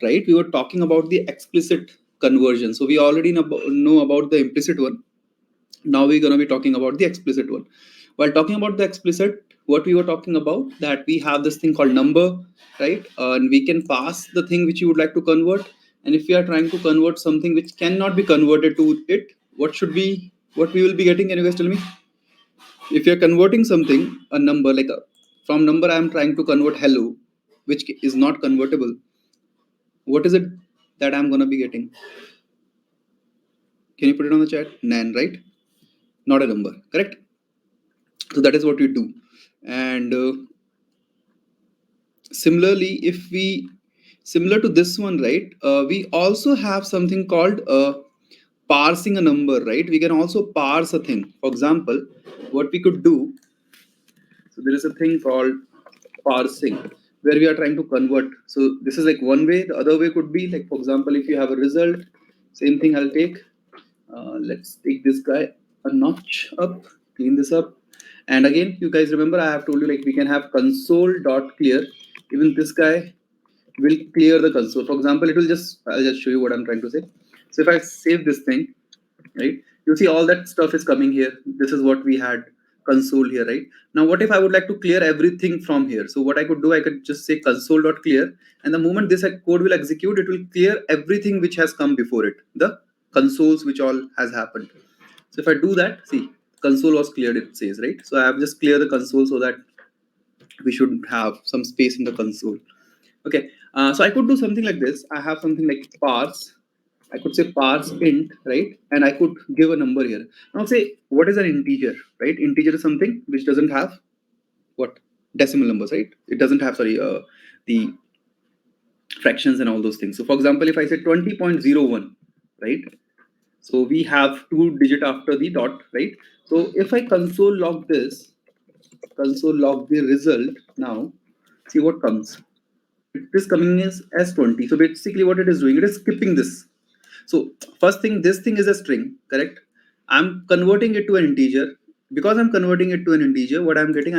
right? We were talking about the explicit conversion. So we already know about the implicit one. Now we're going to be talking about the explicit one. While talking about the explicit, what we were talking about, that we have this thing called number, right? And we can pass the thing which you would like to convert. And if we are trying to convert something which cannot be converted to it, what we will be getting? Can you guys tell me? If you're converting something, a number, like from number I am trying to convert hello, which is not convertible, what is it that I'm going to be getting? Can you put it on the chat? Nan, right? Not a number, correct? So that is what we do. And similarly, if we similar to this one, right, we also have something called parsing a number, right? We can also parse a thing. For example, what we could do, so there is a thing called parsing, where we are trying to convert. So this is like one way. The other way could be like, for example, if you have a result, same thing I'll take. Let's take this guy a notch up, clean this up. And again, you guys remember I have told you, like, we can have console dot clear. Even this guy will clear the console. For example, I'll just show you what I'm trying to say. So if I save this thing, right, you see all that stuff is coming here. This is what we had console here, right? Now what if I would like to clear everything from here? So what I could do, I could just say console.clear, and the moment this code will execute, it will clear everything which has come before it, the consoles which all has happened. So if I do that, see, console was cleared, it says, right? So I have just cleared the console so that we should have some space in the console. Okay, so I could do something like this. I have something like parse. I could say parse int, right? And I could give a number here. Now say, what is an integer, right? Integer is something which doesn't have what? Decimal numbers, right? It doesn't have, sorry, the fractions and all those things. So for example, if I say 20.01, right? So we have 2 digit after the dot, right? So if I console log this, console log the result, now see what comes. It is coming as 20. So basically what it is doing, it is skipping this. So first thing, this thing is a string, correct? I'm converting it to an integer. Because I'm converting it to an integer, what I'm getting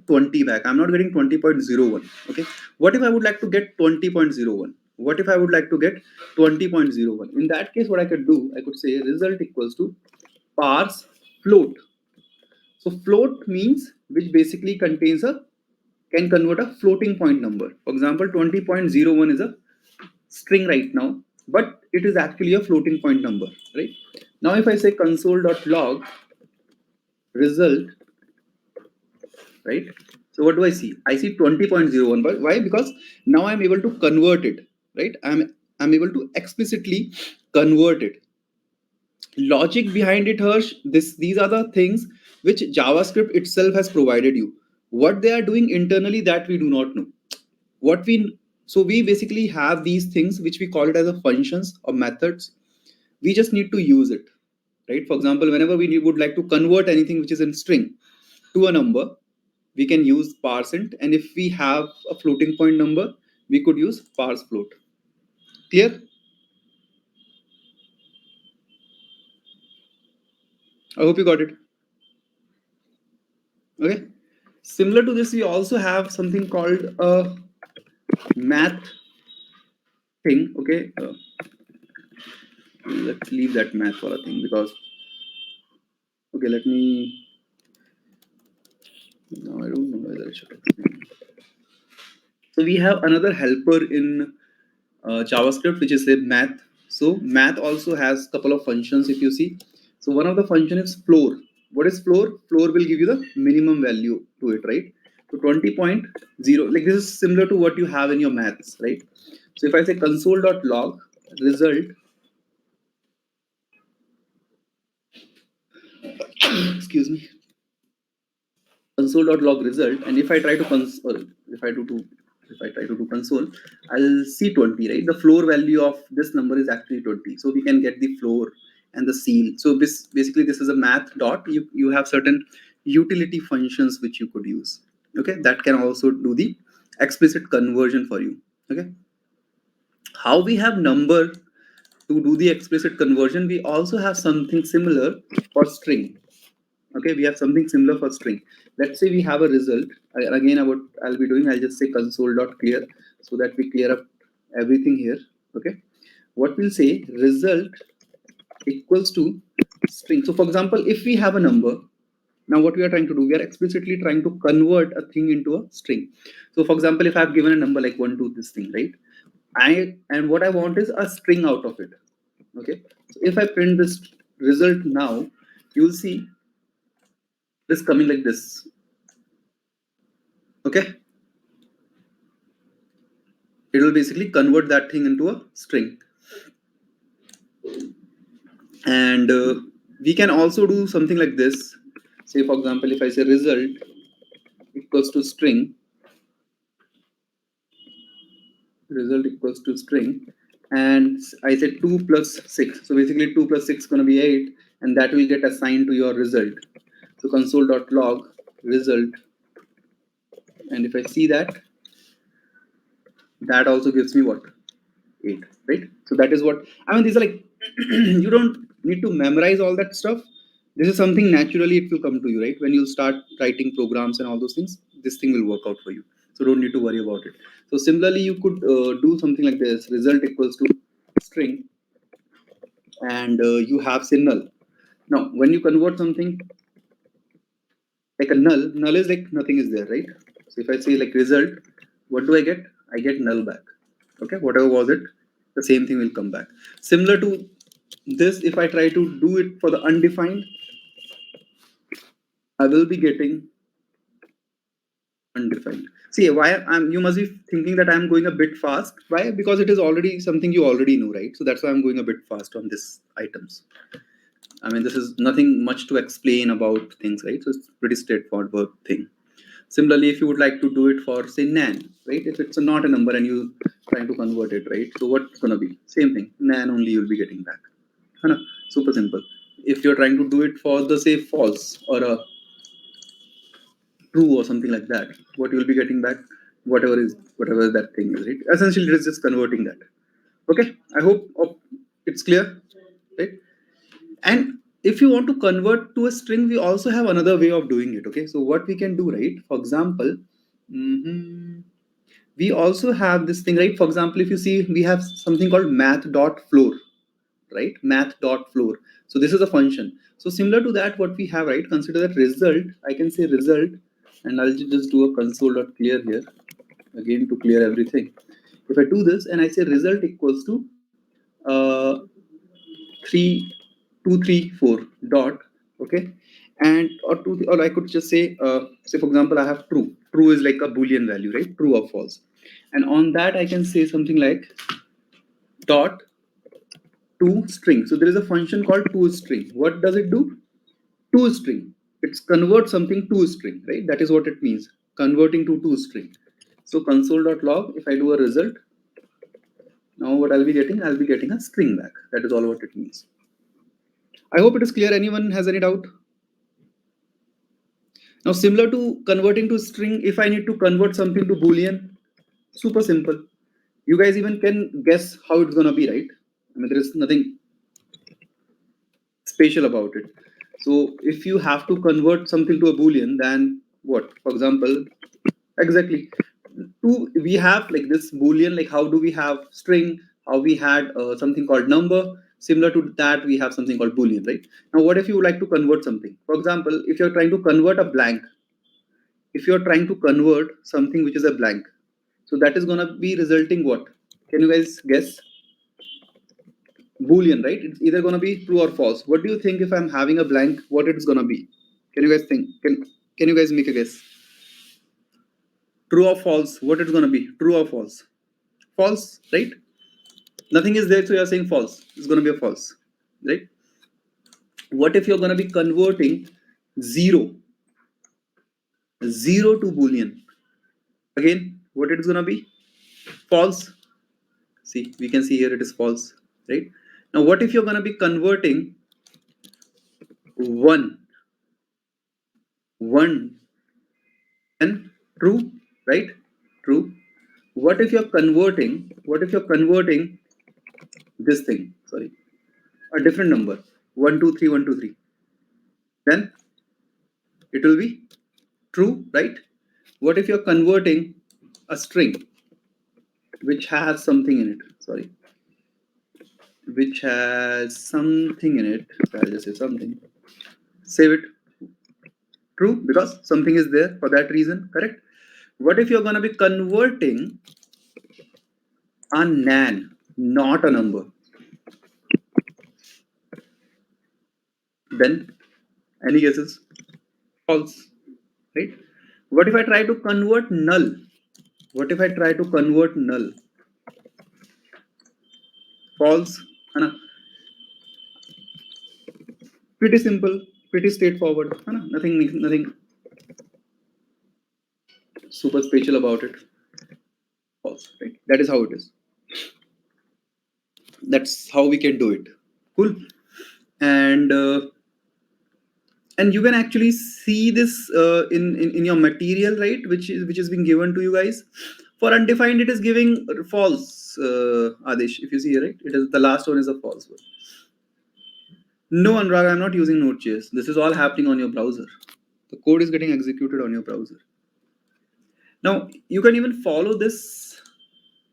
20 back. I'm not getting 20.01. Okay. What if I would like to get 20.01? What if I would like to get 20.01? In that case, what I could do, I could say result equals to parse float. So float means which basically contains a, can convert a floating point number. For example, 20.01 is a string right now, but it is actually a floating point number, right? Now if I say console.log result, right? So what do I see? I see 20.01, but why? Because now I'm able to convert it, right? I'm able to explicitly convert it. Logic behind it, Hirsch, these are the things which JavaScript itself has provided you. What they are doing internally, that we do not know. What we So we basically have these things which we call it as a functions or methods. We just need to use it, right? For example, whenever we would like to convert anything which is in string to a number, we can use parse int, and if we have a floating point number, we could use parse float. Clear? I hope you got it. Okay. Similar to this, we also have something called a math thing. Okay. Let's leave that math for a thing, because okay, let me. No, I don't know whether I should. So we have another helper in JavaScript, which is a math. So math also has a couple of functions, if you see. So one of the function is floor. What is floor? Floor will give you the minimum value to it, right? So 20.0, like this is similar to what you have in your maths, right? So if I say console.log result, excuse me, console.log result, and if I try to console, if I try to do console, I'll see 20, right? The floor value of this number is actually 20, so we can get the floor and the seal. So basically this is a math dot. You have certain utility functions which you could use, okay, that can also do the explicit conversion for you. Okay, how we have number to do the explicit conversion, we also have something similar for string. Okay, we have something similar for string. Let's say we have a result. Again, I'll be doing, I'll just say console.clear so that we clear up everything here. Okay, what we'll say, result equals to string. So for example, if we have a number, now what we are trying to do, we are explicitly trying to convert a thing into a string. So for example, if I've given a number like 1 to this thing, right? And what I want is a string out of it. Okay, so if I print this result now, you'll see this coming like this. Okay, it will basically convert that thing into a string. And we can also do something like this. Say for example, if I say result equals to string, and I said 2 plus 6, so basically 2 plus 6 is going to be 8, and that will get assigned to your result. So console.log result, and if I see that, that also gives me what, 8, right? So that is what I mean. These are like you don't need to memorize all that stuff. This is something naturally it will come to you, right? When you start writing programs and all those things, this thing will work out for you. So don't need to worry about it. So similarly, you could do something like this: result equals to string, and you have say null. Now, when you convert something like a null is like nothing is there, right? So if I say like result, what do I get? I get null back. Okay, whatever was it, the same thing will come back. Similar to this, if I try to do it for the undefined, I will be getting undefined. See why I'm, you must be thinking that I'm going a bit fast. Why? Because it is already something you already know, right? So that's why I'm going a bit fast on this items. I mean, this is nothing much to explain about things, right? So it's pretty straightforward thing. Similarly, if you would like to do it for say nan, right? If it's not a number and you trying to convert it, right? So what's gonna be? Same thing. Nan only you'll be getting back. Hai. Super simple. If you're trying to do it for the say false or a true or something like that, what you'll be getting back, whatever that thing is, right? Essentially, it is just converting that. Okay, I hope it's clear, right? And if you want to convert to a string, we also have another way of doing it. Okay, so what we can do, right? For example, mhm, we also have this thing, right? For example, if you see, we have something called math.floor, right? Math.floor. So this is a function. So similar to that, what we have, right? Consider that result. I can say result, and I'll just do a console.clear here again to clear everything. If I do this and I say result equals to uh, 3 2 3 4 dot, okay, and or I could just say for example, I have true. True is like a boolean value, right? True or false. And on that I can say something like dot to string. So there is a function called to string. What does it do? To string. It's convert something to string, right? That is what it means. Converting to string. So console.log, if I do a result, now what I'll be getting? I'll be getting a string back. That is all what it means. I hope it is clear. Anyone has any doubt? Now, similar to converting to string, if I need to convert something to boolean, super simple. You guys even can guess how it's gonna be, right? I mean, there is nothing special about it. So if you have to convert something to a boolean, then what? For example, exactly. We have like this boolean, like how do we have string? How we had something called number. Similar to that, we have something called boolean, right? Now, what if you would like to convert something? For example, if you're trying to convert a blank, if you're trying to convert something which is a blank, so that is going to be resulting what? Can you guys guess? Boolean, right? It's either going to be true or false. What do you think if I'm having a blank, what it's going to be? Can you guys think? Can you guys make a guess? True or false? What it's going to be? True or false? False, right? Nothing is there, so you're saying false. It's going to be a false, right? What if you're going to be converting zero, zero to boolean? Again, what it's going to be? False. See, we can see here it is false, right? Now, what if you're going to be converting one, one, and true, right? True. What if you're converting? What if you're converting this thing? Sorry, a different number, 1 2 3 1 2 3. Then it will be true, right? What if you're converting a string? which has something in it. Sorry, which has something in it. So I'll just say something. Save it. True, because something is there for that reason. Correct. What if you're gonna be converting a nan, not a number? Then any guesses? False. Right. What if I try to convert null? What if I try to convert null? False. है ना? Pretty simple, pretty straightforward. है ना? Nothing super special about it. False. Right? That is how it is. That's how we can do it. Cool. And you can actually see this in your material, right, which is being given to you guys. For undefined, it is giving false. Adesh, if you see here, right, it is the last one is a false one. No, Anurag, I'm not using Node.js. This is all happening on your browser. The code is getting executed on your browser. Now you can even follow this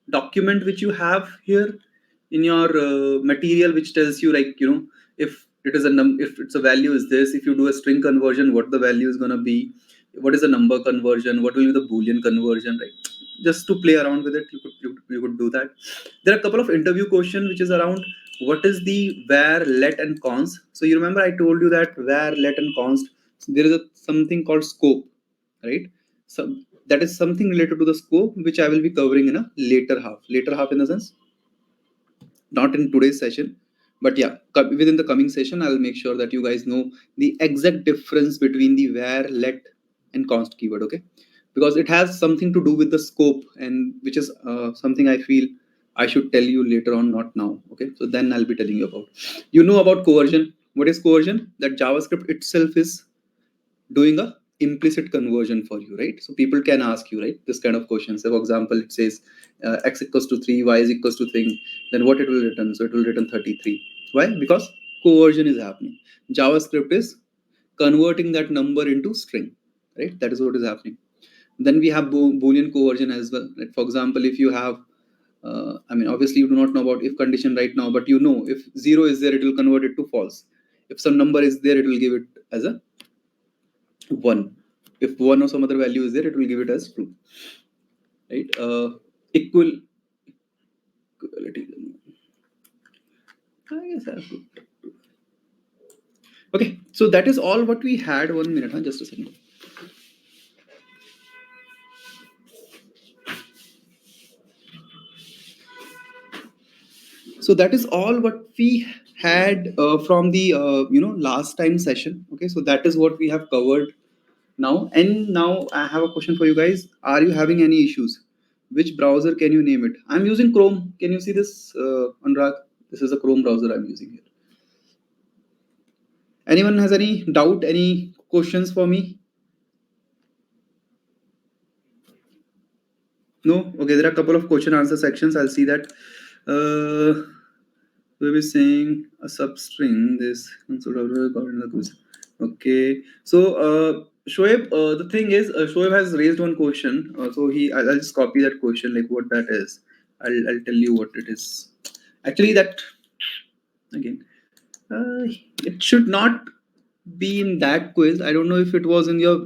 document which you have here in your material, which tells you, like, if it is if it's a value is this, if you do a string conversion, what the value is going to be, what is the number conversion, what will be the boolean conversion, right? Just to play around with it, you could do that. There are a couple of interview questions which is around what is the var, let and const. So you remember I told you that var, let and const, so there is something called scope, right? So that is something related to the scope, which I will be covering in a later half. Later half in the sense, not in today's session, but yeah, within the coming session, I'll make sure that you guys know the exact difference between the var, let, and const keyword. Okay, because it has something to do with the scope, and which is something I feel I should tell you later on, not now. Okay, so then I'll be telling you about. You know about coercion. What is coercion? That JavaScript itself is doing a implicit conversion for you, right? So people can ask you, right, this kind of question. So for example, it says x equals to 3, y is equals to 3, then what it will return? So it will return 33. Why? Because coercion is happening. JavaScript is converting that number into string, right? That is what is happening. Then we have boolean coercion as well, right? For example, if you have I mean, obviously you do not know about if condition right now, but you know if 0 is there, it will convert it to false. If some number is there, it will give it as a 1. If 1 or some other value is there, it will give it as true, right? Equality. I guess I have to. Okay, so that is all what we had. 1 minute, huh? Just a second. So that is all what we had from the last time session. Okay, so that is what we have covered now. And now I have a question for you guys. Are you having any issues? Which browser can you name it? I'm using Chrome. Can you see this, Anurag? This is a Chrome browser I'm using here. Anyone has any doubt, any questions for me? No? Okay, there are a couple of question answer sections. I'll see that. We'll be saying a substring, this console of the quiz. Okay. So, Shoaib, the thing is, Shoaib has raised one question. So I'll just copy that question, like what that is. I'll tell you what it is. Actually, that again, it should not be in that quiz. I don't know if it was in your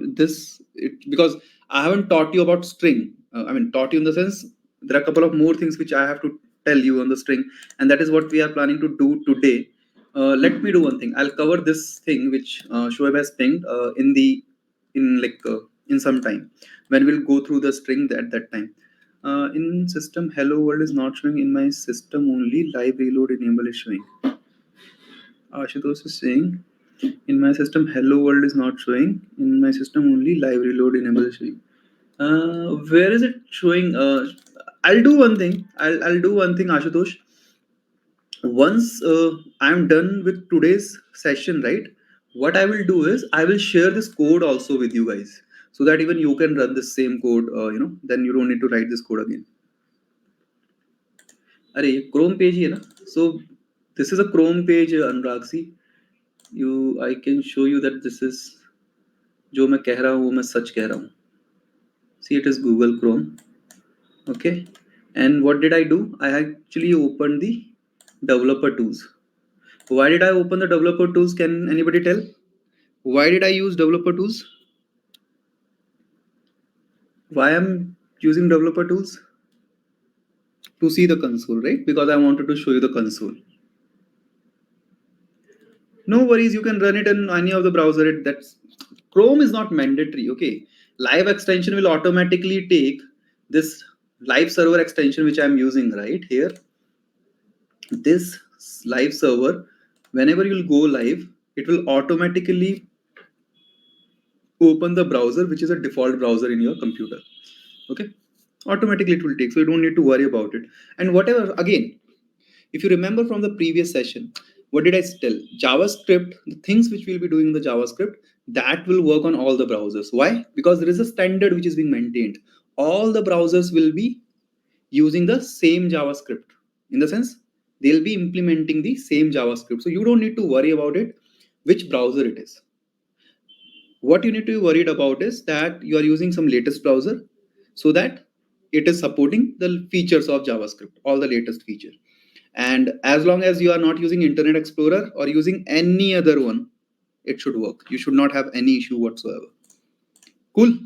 because I haven't taught you about string. I mean, taught you in the sense there are a couple of more things which I have to tell you on the string, and that is what we are planning to do today. Let me do one thing. I'll cover this thing which Shoaib has pinged in some time when we'll go through the string at that time. In system, hello world is not showing in my system only. Live reload enable is showing. Ashutosh is saying in my system hello world is not showing. In my system only live reload enable is showing. Where is it showing? I'll do one thing. I'll do one thing, Ashutosh. Once I'm done with today's session, right? What I will do is I will share this code also with you guys, so that even you can run the same code. Then you don't need to write this code again. अरे ये Chrome page ही है ना? So this is a Chrome page, Anurag. See, I can show you that this is जो मैं कह रहा हूँ वो मैं सच कह रहा हूँ. See, it is Google Chrome. Okay, And what did I do? I actually opened the developer tools. Why did I open the developer tools? Can anybody tell? Why did I use developer tools? Why I'm using developer tools? To see the console, right? Because I wanted to show you the console. No worries, you can run it in any of the browser. That's Chrome is not mandatory. Okay, live extension will automatically take this live server extension which I'm using right here. This live server, whenever you'll go live, it will automatically open the browser which is a default browser in your computer. Okay, automatically it will take, so you don't need to worry about it. And whatever, again, if you remember from the previous session, what did I tell? JavaScript, the things which we'll be doing in the JavaScript, that will work on all the browsers. Why? Because there is a standard which is being maintained. All the browsers will be using the same JavaScript. In the sense, they'll be implementing the same JavaScript. So you don't need to worry about it, which browser it is. What you need to be worried about is that you are using some latest browser so that it is supporting the features of JavaScript, all the latest feature. And as long as you are not using Internet Explorer or using any other one, it should work. You should not have any issue whatsoever. Cool.